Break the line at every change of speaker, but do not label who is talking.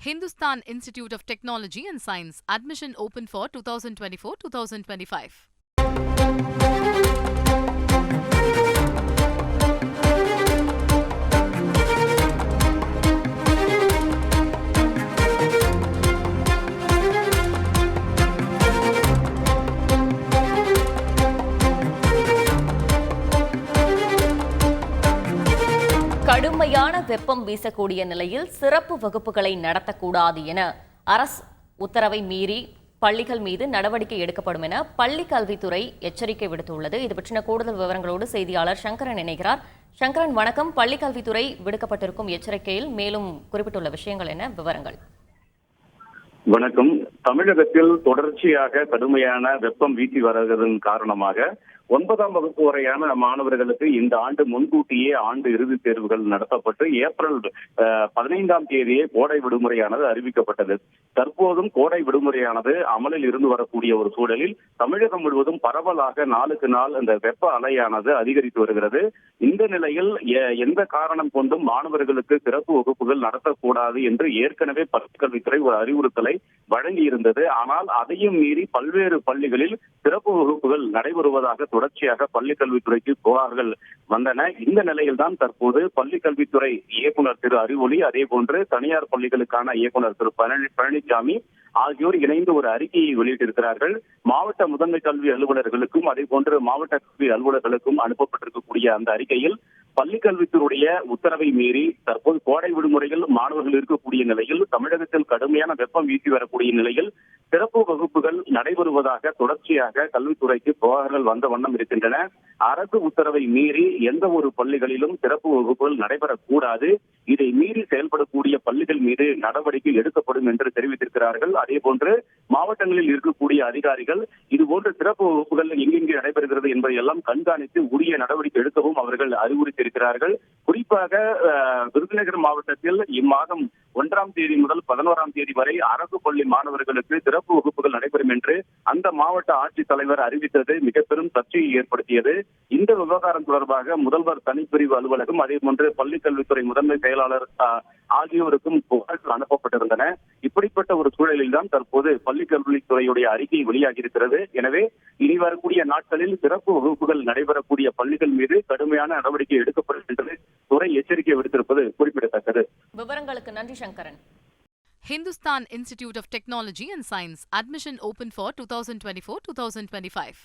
Hindustan Institute of Technology and Science. Admission open for 2024-2025.
கடுமையான வெப்பம் வீசக்கூடிய நிலையில் சிறப்பு வகுப்புகளை நடத்தக்கூடாது என அரசு உத்தரவை மீறி பள்ளிகள் மீது நடவடிக்கை எடுக்கப்படும் என பள்ளி கல்வித்துறை எச்சரிக்கை விடுத்துள்ளது. இது பற்றின கூடுதல் விவரங்களோடு செய்தியாளர் சங்கரன் இணைகிறார். சங்கரன், வணக்கம். பள்ளி கல்வித்துறை விடுக்கப்பட்டிருக்கும் எச்சரிக்கையில் மேலும் குறிப்பிட்டுள்ள விஷயங்கள் என்ன, விவரங்கள்?
வணக்கம். தமிழகத்தில் தொடர்ச்சியாக கடுமையான வெப்பம் வீசி வருவதன் காரணமாக 9ஆம் வகுப்பு வரையான மாணவர்களுக்கு இந்த ஆண்டு முன்கூட்டியே ஆண்டு இறுதித் தேர்வுகள் நடத்தப்பட்டு ஏப்ரல் 15ஆம் தேதியே கோடை விடுமுறையானது அறிவிக்கப்பட்டது. தற்போதும் கோடை விடுமுறையானது அமலில் இருந்து வரக்கூடிய ஒரு சூழலில் தமிழகம் முழுவதும் பரவலாக நாளுக்கு நாள் இந்த வெப்ப அலையானது அதிகரித்து வருகிறது. இந்த நிலையில் எந்த காரணம் கொண்டும் மாணவர்களுக்கு சிறப்பு வகுப்புகள் நடத்தக்கூடாது என்று ஏற்கனவே பள்ளிக்கல்வித்துறை ஒரு அறிவுறுத்தலை வழங்கியிருந்தது. ஆனால் அதையும் மீறி பல்வேறு பள்ளிகளில் சிறப்பு வகுப்புகள் நடைபெறுவதாக தொடர்ச்சியாக பள்ளி கல்வித்துறைக்கு புகார்கள் வந்தன. இந்த நிலையில் தான் தற்போது பள்ளி கல்வித்துறை இயக்குநர் திரு அறிவொளி, அதே போன்று தனியார் பள்ளிகளுக்கான இயக்குநர் திரு பழனிசாமி ஆகியோர் இணைந்து ஒரு அறிக்கையை வெளியிட்டிருக்கிறார்கள். மாவட்ட முதன்மை கல்வி அலுவலர்களுக்கும் அதே போன்று மாவட்ட கல்வி அலுவலர்களுக்கும் அனுப்பப்பட்டிருக்கக்கூடிய அந்த அறிக்கையில் பள்ளி கல்வித்துறையுடைய உத்தரவை மீறி தற்போது கோடை விடுமுறையில் மாணவர்கள் இருக்கக்கூடிய நிலையில் தமிழகத்தில் கடுமையான வெப்பம் வீசி வரக்கூடிய நிலையில் சிறப்பு வகுப்புகள் நடைபெறுவதாக தொடர்ச்சியாக கல்வித்துறைக்கு புகார்கள் வந்த வண்ணம் இருக்கின்றன. அரசு உத்தரவை மீறி எந்த ஒரு பள்ளிகளிலும் சிறப்பு வகுப்புகள் நடைபெறக்கூடாது, இதை மீறி செயல்படக்கூடிய பள்ளிகள் மீது நடவடிக்கை எடுக்கப்படும் என்று தெரிவித்திருக்கிறார்கள். அதே போன்று மாவட்டங்களில் இருக்கக்கூடிய அதிகாரிகள் இதுபோன்ற சிறப்பு வகுப்புகள் எங்கெங்கே நடைபெறுகிறது என்பதை எல்லாம் கண்காணித்து உரிய நடவடிக்கை எடுக்கவும் அவர்கள் அறிவுறுத்தியிருக்கிறார்கள். குறிப்பாக விருதுநகர் மாவட்டத்தில் இம்மாதம் 1ஆம் தேதி முதல் 11ஆம் தேதி வரை அரசு பள்ளி மாணவர்களுக்கு சிறப்பு வகுப்புகள் நடைபெறும் என்று அந்த மாவட்ட ஆட்சித்தலைவர் அறிவித்தது மிக பெரும் சர்ச்சையை ஏற்படுத்தியது. இந்த விவகாரம் தொடர்பாக முதல்வர் தனிப்பிரிவு அலுவலகம், அதே போன்று பள்ளிக் கல்வித்துறை முதன்மை செயலாளர் ஆகியோருக்கும் புகார்கள் அனுப்பப்பட்டிருந்தன. இப்படிப்பட்ட ஒரு சூழலில் தான் தற்போது பள்ளிக் கல்வித்துறையுடைய அறிக்கை வெளியாகி இருக்கிறது. எனவே இனி வரக்கூடிய நாட்களில் சிறப்பு வகுப்புகள் நடைபெறக்கூடிய பள்ளிகள் மீது கடுமையான நடவடிக்கை எடுக்கப்படும் என்று துறை எச்சரிக்கை விடுத்திருப்பது குறிப்பிடத்தக்கது.
விவரங்களுக்கு நன்றி Sankaran.
Hindustan Institute of Technology and Science. Admission open for 2024-2025.